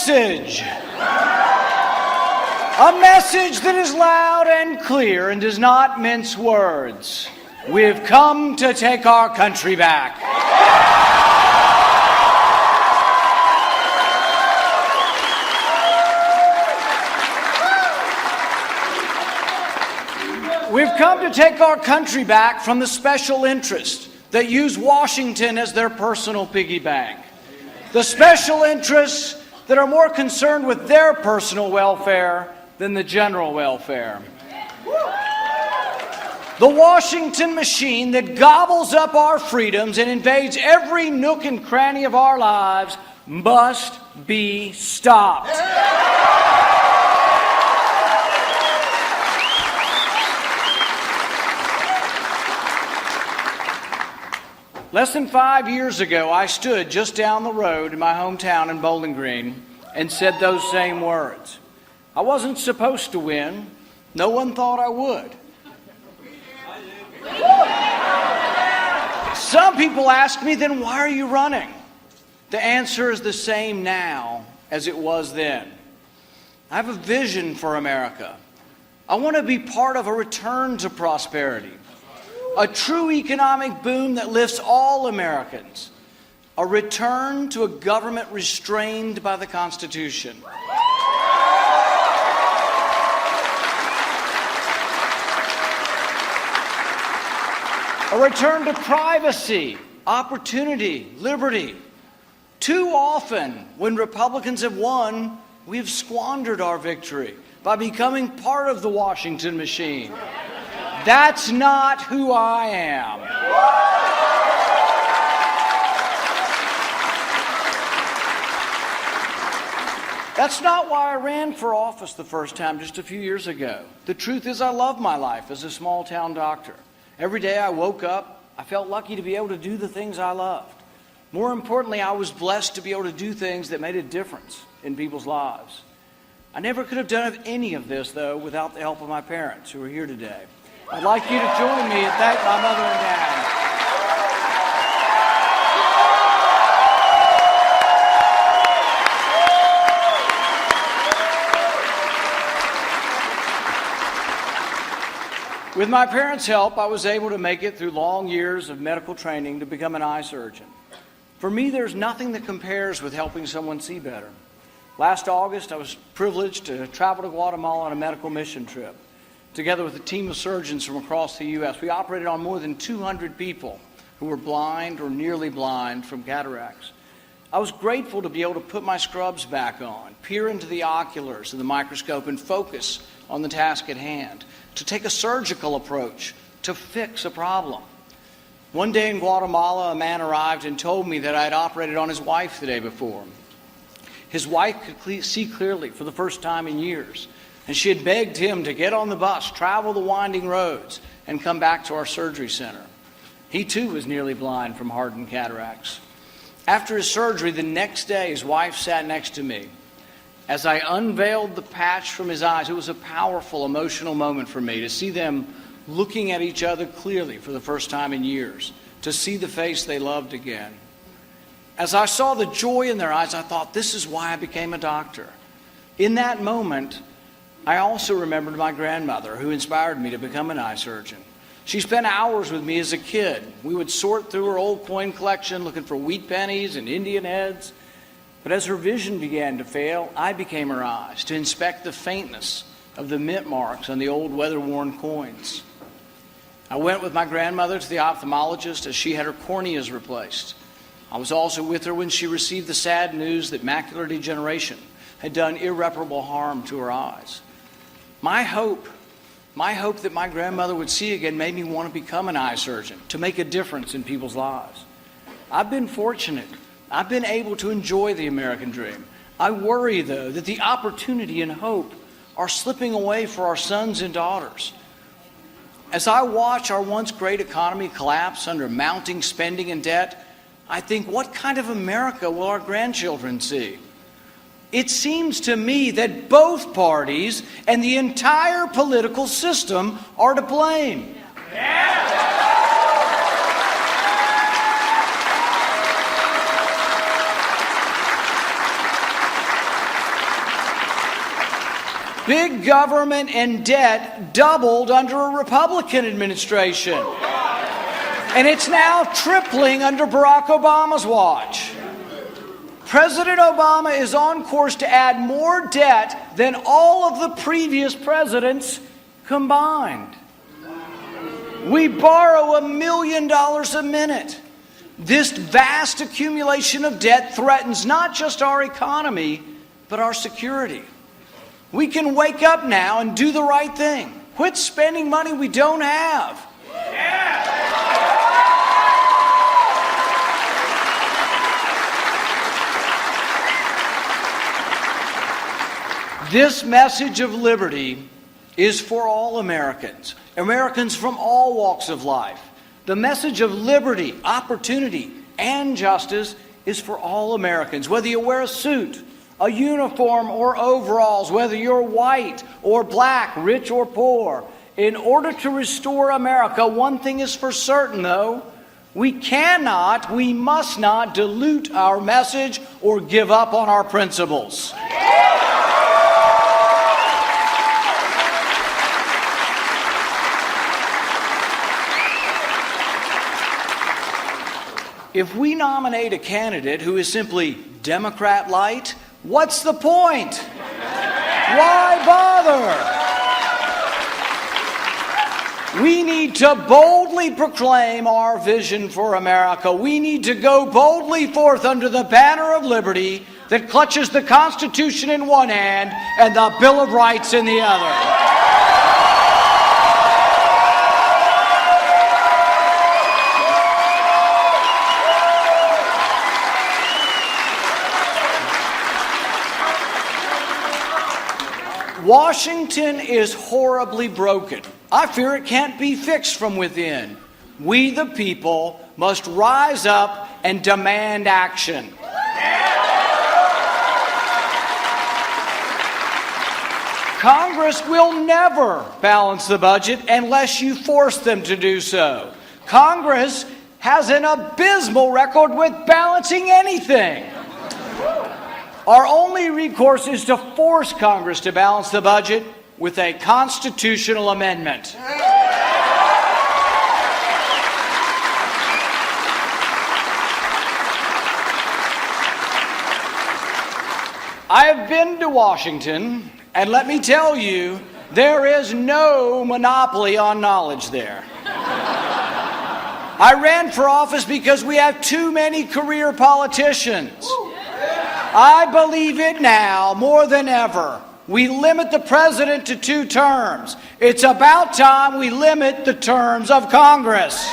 message. A message that is loud and clear and does not mince words. We've come to take our country back. We've come to take our country back from the special interests that use Washington as their personal piggy bank. The special interests that are more concerned with their personal welfare than the general welfare. The Washington machine that gobbles up our freedoms and invades every nook and cranny of our lives must be stopped. Less than 5 years ago, I stood just down the road in my hometown in Bowling Green and said those same words. I wasn't supposed to win. No one thought I would. Some people ask me, then why are you running? The answer is the same now as it was then. I have a vision for America. I want to be part of a return to prosperity, a true economic boom that lifts all Americans, a return to a government restrained by the Constitution. A return to privacy, opportunity, liberty. Too often, when Republicans have won, we have squandered our victory by becoming part of the Washington machine. That's not who I am. That's not why I ran for office the first time just a few years ago. The truth is, I love my life as a small-town doctor. Every day I woke up, I felt lucky to be able to do the things I loved. More importantly, I was blessed to be able to do things that made a difference in people's lives. I never could have done any of this, though, without the help of my parents who are here today. I'd like you to join me and thank my mother and dad. With my parents' help, I was able to make it through long years of medical training to become an eye surgeon. For me, there's nothing that compares with helping someone see better. Last August, I was privileged to travel to Guatemala on a medical mission trip. Together with a team of surgeons from across the U.S., we operated on more than 200 people who were blind or nearly blind from cataracts. I was grateful to be able to put my scrubs back on, peer into the oculars of the microscope, and focus on the task at hand, to take a surgical approach to fix a problem. One day in Guatemala, a man arrived and told me that I had operated on his wife the day before. His wife could see clearly for the first time in years, and she had begged him to get on the bus, travel the winding roads, and come back to our surgery center. He too was nearly blind from hardened cataracts. After his surgery, the next day, his wife sat next to me. As I unveiled the patch from his eyes, it was a powerful, emotional moment for me to see them looking at each other clearly for the first time in years, to see the face they loved again. As I saw the joy in their eyes, I thought, this is why I became a doctor. In that moment, I also remembered my grandmother, who inspired me to become an eye surgeon. She spent hours with me as a kid. We would sort through her old coin collection, looking for wheat pennies and Indian heads. But as her vision began to fail, I became her eyes to inspect the faintness of the mint marks on the old weather-worn coins. I went with my grandmother to the ophthalmologist as she had her corneas replaced. I was also with her when she received the sad news that macular degeneration had done irreparable harm to her eyes. My hope that my grandmother would see again made me want to become an eye surgeon, to make a difference in people's lives. I've been fortunate. I've been able to enjoy the American dream. I worry, though, that the opportunity and hope are slipping away for our sons and daughters. As I watch our once great economy collapse under mounting spending and debt, I think, what kind of America will our grandchildren see? It seems to me that both parties and the entire political system are to blame. Big government and debt doubled under a Republican administration. And it's now tripling under Barack Obama's watch. President Obama is on course to add more debt than all of the previous presidents combined. We borrow $1 million a minute. This vast accumulation of debt threatens not just our economy, but our security. We can wake up now and do the right thing. Quit spending money we don't have. This message of liberty is for all Americans, Americans from all walks of life. The message of liberty, opportunity, and justice is for all Americans, whether you wear a suit, a uniform, or overalls, whether you're white or black, rich or poor. In order to restore America, one thing is for certain, though. We must not dilute our message or give up on our principles. If we nominate a candidate who is simply Democrat light, what's the point? Why bother? We need to boldly proclaim our vision for America. We need to go boldly forth under the banner of liberty that clutches the Constitution in one hand and the Bill of Rights in the other. Washington is horribly broken. I fear it can't be fixed from within. We, the people, must rise up and demand action. Congress will never balance the budget unless you force them to do so. Congress has an abysmal record with balancing anything. Our only recourse is to force Congress to balance the budget with a constitutional amendment. I have been to Washington, and let me tell you, there is no monopoly on knowledge there. I ran for office because we have too many career politicians. I believe it now more than ever. We limit the president to 2 terms. It's about time we limit the terms of Congress.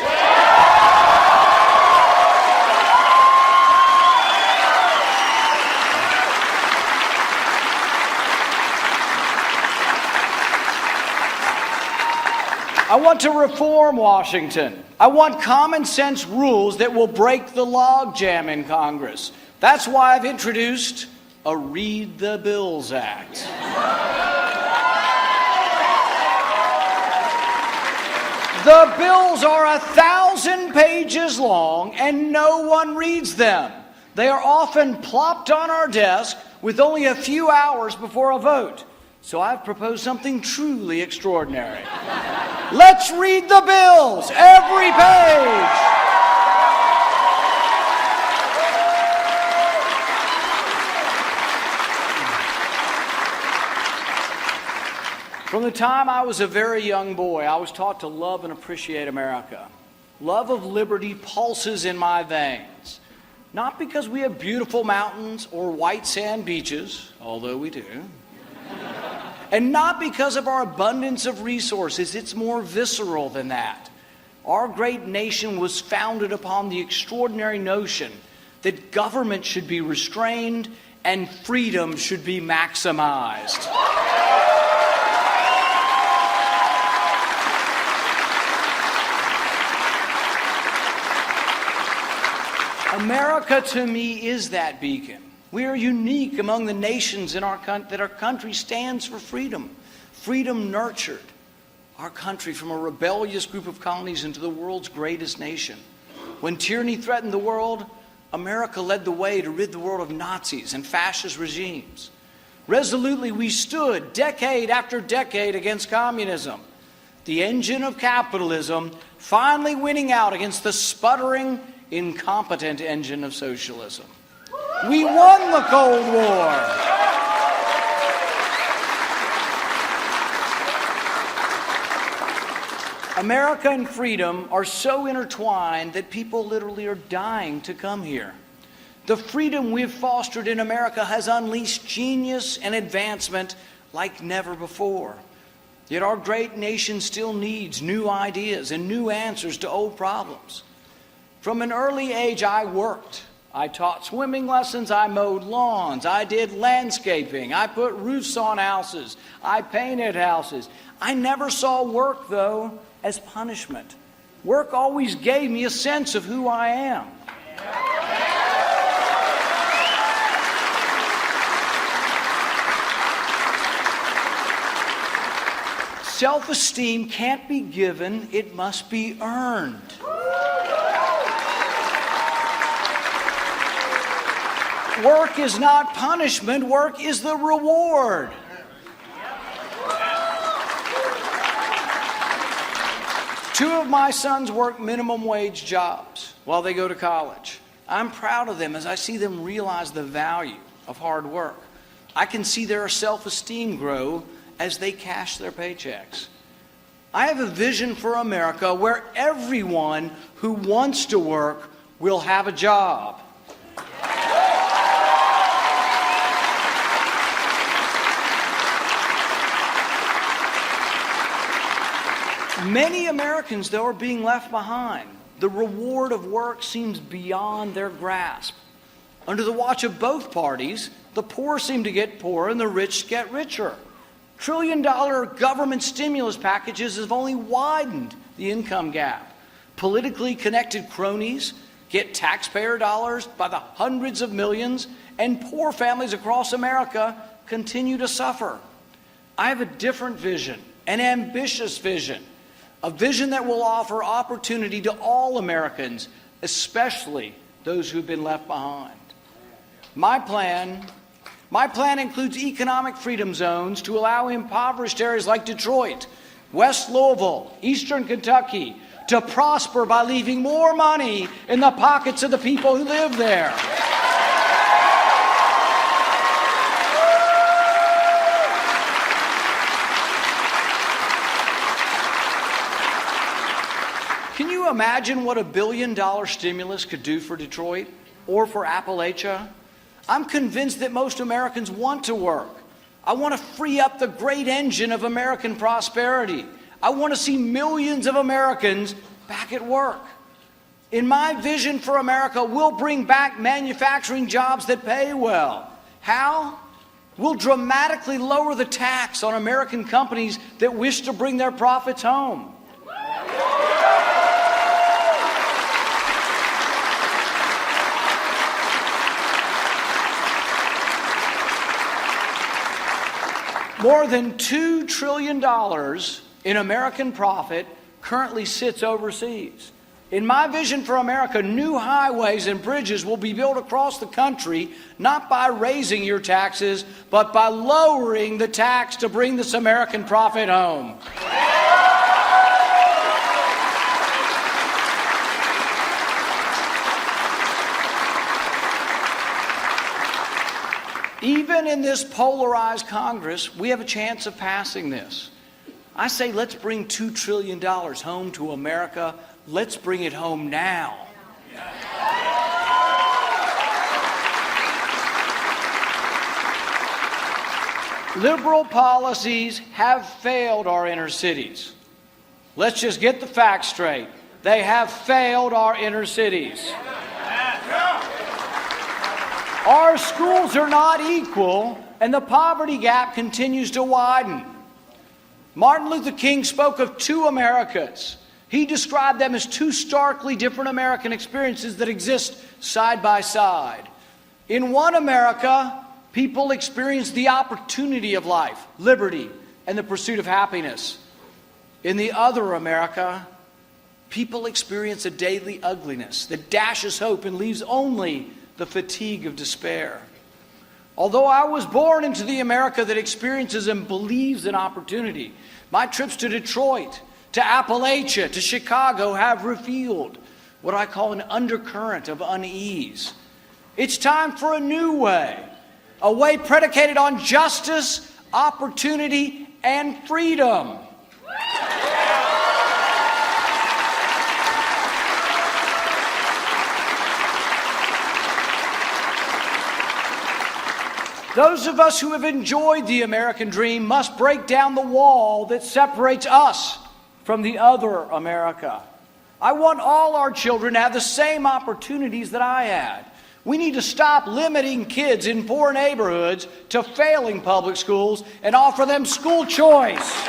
I want to reform Washington. I want common sense rules that will break the logjam in Congress. That's why I've introduced a Read the Bills Act. The bills are 1,000 pages long and no one reads them. They are often plopped on our desk with only a few hours before a vote. So I've proposed something truly extraordinary. Let's read the bills, every page. From the time I was a very young boy, I was taught to love and appreciate America. Love of liberty pulses in my veins. Not because we have beautiful mountains or white sand beaches, although we do. And not because of our abundance of resources. It's more visceral than that. Our great nation was founded upon the extraordinary notion that government should be restrained and freedom should be maximized. America, to me, is that beacon. We are unique among the nations that our country stands for freedom. Freedom nurtured our country from a rebellious group of colonies into the world's greatest nation. When tyranny threatened the world, America led the way to rid the world of Nazis and fascist regimes. Resolutely we stood decade after decade against communism, the engine of capitalism finally winning out against the sputtering, incompetent engine of socialism. We won the Cold War. America and freedom are so intertwined that people literally are dying to come here. The freedom we've fostered in America has unleashed genius and advancement like never before. Yet our great nation still needs new ideas and new answers to old problems. From an early age, I worked. I taught swimming lessons, I mowed lawns, I did landscaping, I put roofs on houses, I painted houses. I never saw work, though, as punishment. Work always gave me a sense of who I am. Self-esteem can't be given, it must be earned. Work is not punishment, work is the reward. Two of my sons work minimum wage jobs while they go to college. I'm proud of them as I see them realize the value of hard work. I can see their self-esteem grow as they cash their paychecks. I have a vision for America where everyone who wants to work will have a job. Many Americans, though, are being left behind. The reward of work seems beyond their grasp. Under the watch of both parties, the poor seem to get poorer and the rich get richer. Trillion-dollar government stimulus packages have only widened the income gap. Politically connected cronies get taxpayer dollars by the hundreds of millions, and poor families across America continue to suffer. I have a different vision, an ambitious vision, a vision that will offer opportunity to all Americans, especially those who've been left behind. My plan includes economic freedom zones to allow impoverished areas like Detroit, West Louisville, Eastern Kentucky to prosper by leaving more money in the pockets of the people who live there. Can you imagine what $1 billion stimulus could do for Detroit or for Appalachia? I'm convinced that most Americans want to work. I want to free up the great engine of American prosperity. I want to see millions of Americans back at work. In my vision for America, we'll bring back manufacturing jobs that pay well. How? We'll dramatically lower the tax on American companies that wish to bring their profits home. More than $2 trillion in American profit currently sits overseas. In my vision for America, new highways and bridges will be built across the country, not by raising your taxes, but by lowering the tax to bring this American profit home. Even in this polarized Congress, we have a chance of passing this. I say let's bring $2 trillion home to America. Let's bring it home now. Liberal policies have failed our inner cities. Let's just get the facts straight. They have failed our inner cities. Our schools are not equal, and the poverty gap continues to widen. Martin Luther King spoke of two Americas. He described them as two starkly different American experiences that exist side by side. In one America, people experience the opportunity of life, liberty, and the pursuit of happiness. In the other America, people experience a daily ugliness that dashes hope and leaves only the fatigue of despair. Although I was born into the America that experiences and believes in opportunity, my trips to Detroit, to Appalachia, to Chicago have revealed what I call an undercurrent of unease. It's time for a new way, a way predicated on justice, opportunity, and freedom. Those of us who have enjoyed the American dream must break down the wall that separates us from the other America. I want all our children to have the same opportunities that I had. We need to stop limiting kids in poor neighborhoods to failing public schools and offer them school choice.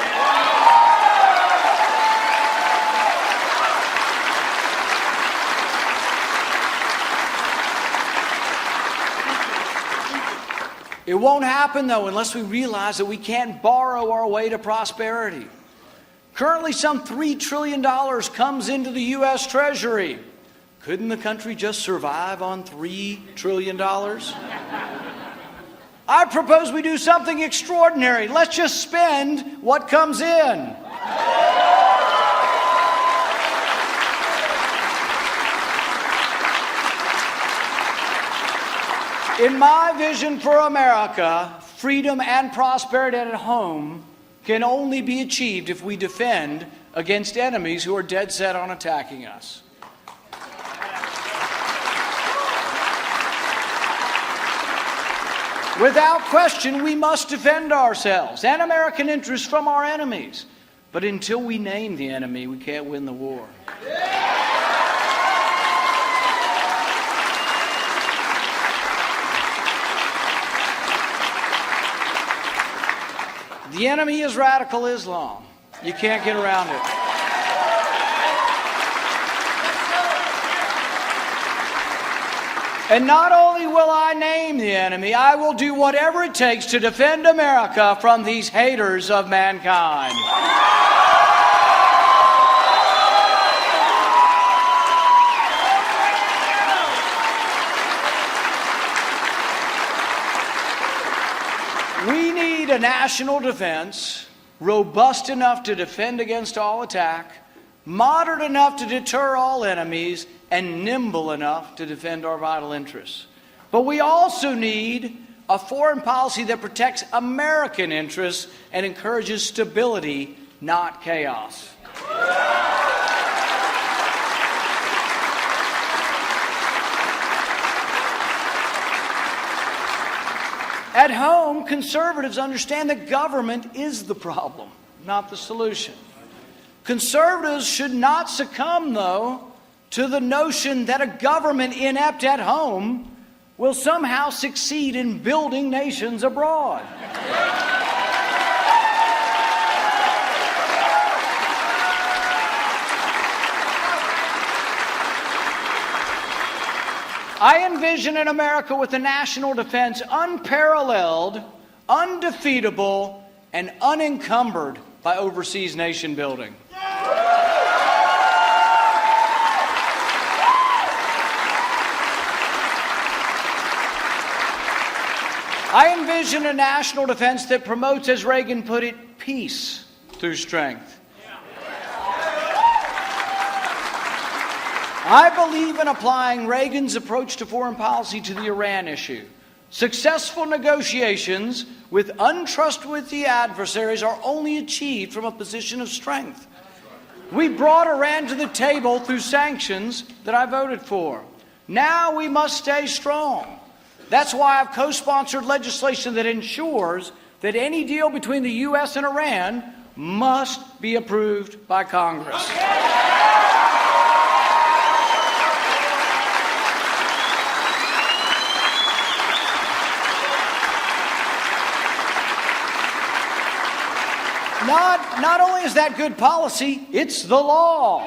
It won't happen, though, unless we realize that we can't borrow our way to prosperity. Currently, some $3 trillion comes into the U.S. Treasury. Couldn't the country just survive on $3 trillion? I propose we do something extraordinary. Let's just spend what comes in. In my vision for America, freedom and prosperity at home can only be achieved if we defend against enemies who are dead set on attacking us. Without question, we must defend ourselves and American interests from our enemies. But until we name the enemy, we can't win the war. The enemy is radical Islam. You can't get around it. And not only will I name the enemy, I will do whatever it takes to defend America from these haters of mankind. We need a national defense, robust enough to defend against all attack, modern enough to deter all enemies, and nimble enough to defend our vital interests. But we also need a foreign policy that protects American interests and encourages stability, not chaos. At home, conservatives understand that government is the problem, not the solution. Conservatives should not succumb, though, to the notion that a government inept at home will somehow succeed in building nations abroad. I envision an America with a national defense unparalleled, undefeatable, and unencumbered by overseas nation building. I envision a national defense that promotes, as Reagan put it, peace through strength. I believe in applying Reagan's approach to foreign policy to the Iran issue. Successful negotiations with untrustworthy adversaries are only achieved from a position of strength. We brought Iran to the table through sanctions that I voted for. Now we must stay strong. That's why I've co-sponsored legislation that ensures that any deal between the U.S. and Iran must be approved by Congress. Not only is that good policy, it's the law.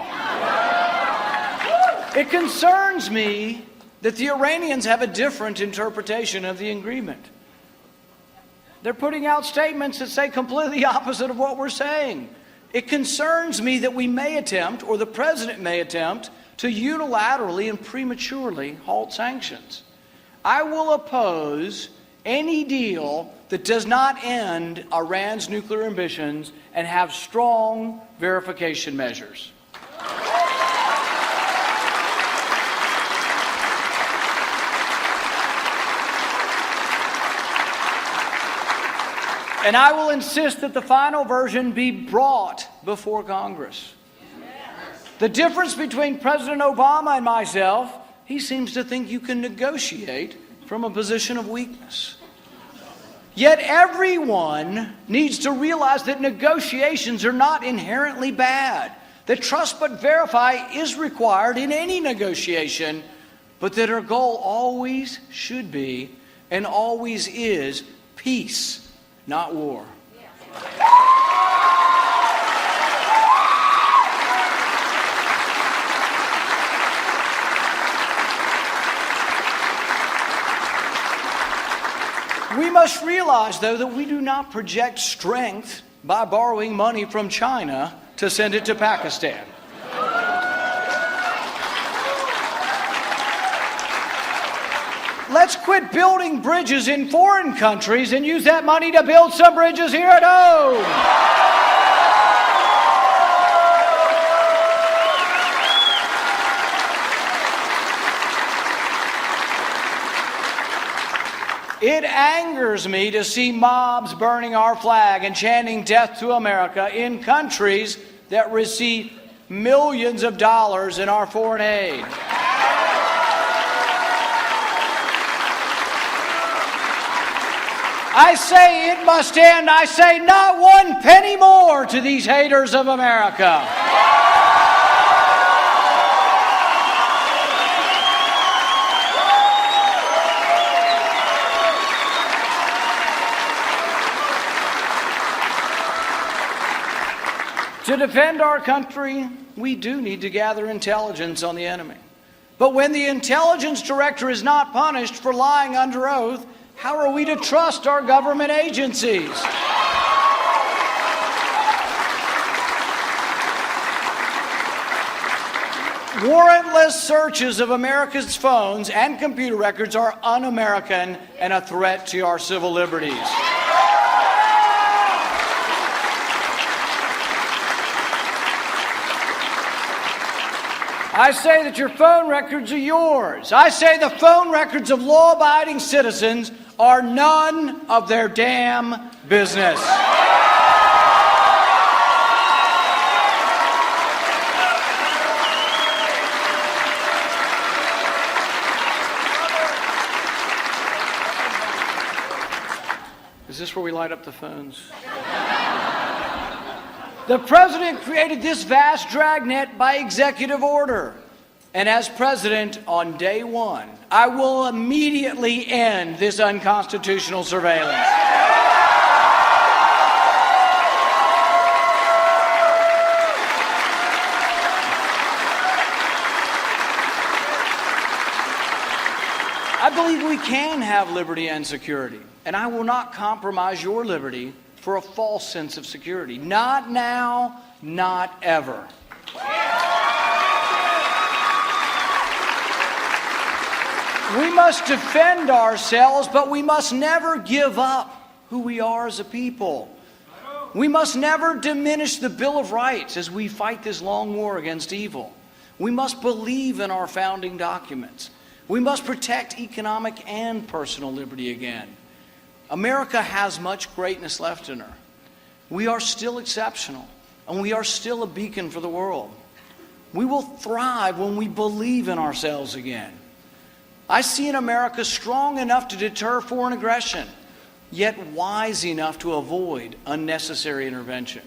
It concerns me that the Iranians have a different interpretation of the agreement. They're putting out statements that say completely opposite of what we're saying. It concerns me that we may attempt, or the president may attempt, to unilaterally and prematurely halt sanctions. I will oppose any deal that does not end Iran's nuclear ambitions and have strong verification measures. And I will insist that the final version be brought before Congress. The difference between President Obama and myself, he seems to think you can negotiate from a position of weakness. Yet everyone needs to realize that negotiations are not inherently bad, that trust but verify is required in any negotiation, but that our goal always should be and always is peace, not war. We must realize, though, that we do not project strength by borrowing money from China to send it to Pakistan. Let's quit building bridges in foreign countries and use that money to build some bridges here at home. It angers me to see mobs burning our flag and chanting "Death to America" in countries that receive millions of dollars in our foreign aid. I say it must end. I say not one penny more to these haters of America. To defend our country, we do need to gather intelligence on the enemy. But when the intelligence director is not punished for lying under oath, how are we to trust our government agencies? Warrantless searches of America's phones and computer records are un-American and a threat to our civil liberties. I say that your phone records are yours. I say the phone records of law-abiding citizens are none of their damn business. Is this where we light up the phones? The president created this vast dragnet by executive order. And as president, on day one, I will immediately end this unconstitutional surveillance. I believe we can have liberty and security, and I will not compromise your liberty for a false sense of security. Not now, not ever. We must defend ourselves, but we must never give up who we are as a people. We must never diminish the Bill of Rights as we fight this long war against evil. We must believe in our founding documents. We must protect economic and personal liberty again. America has much greatness left in her. We are still exceptional, and we are still a beacon for the world. We will thrive when we believe in ourselves again. I see an America strong enough to deter foreign aggression, yet wise enough to avoid unnecessary intervention.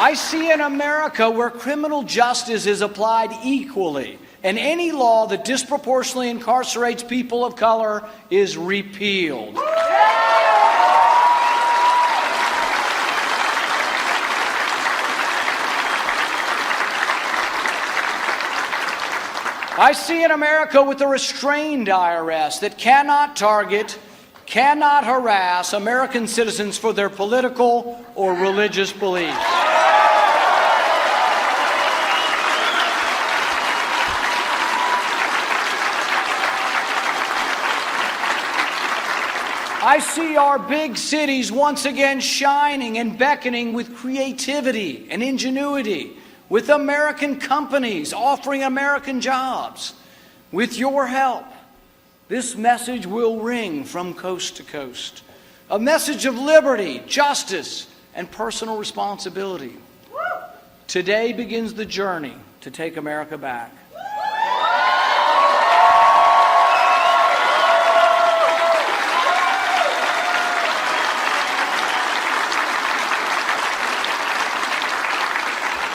I see an America where criminal justice is applied equally, and any law that disproportionately incarcerates people of color is repealed. I see an America with a restrained IRS that cannot target, cannot harass American citizens for their political or religious beliefs. I see our big cities once again shining and beckoning with creativity and ingenuity, with American companies offering American jobs. With your help, this message will ring from coast to coast. A message of liberty, justice, and personal responsibility. Today begins the journey to take America back.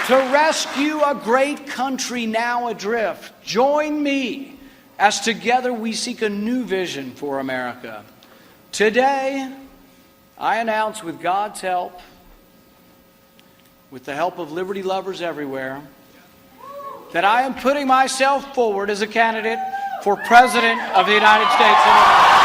To rescue a great country now adrift, join me as together we seek a new vision for America. Today, I announce with God's help, with the help of liberty lovers everywhere, that I am putting myself forward as a candidate for President of the United States of America.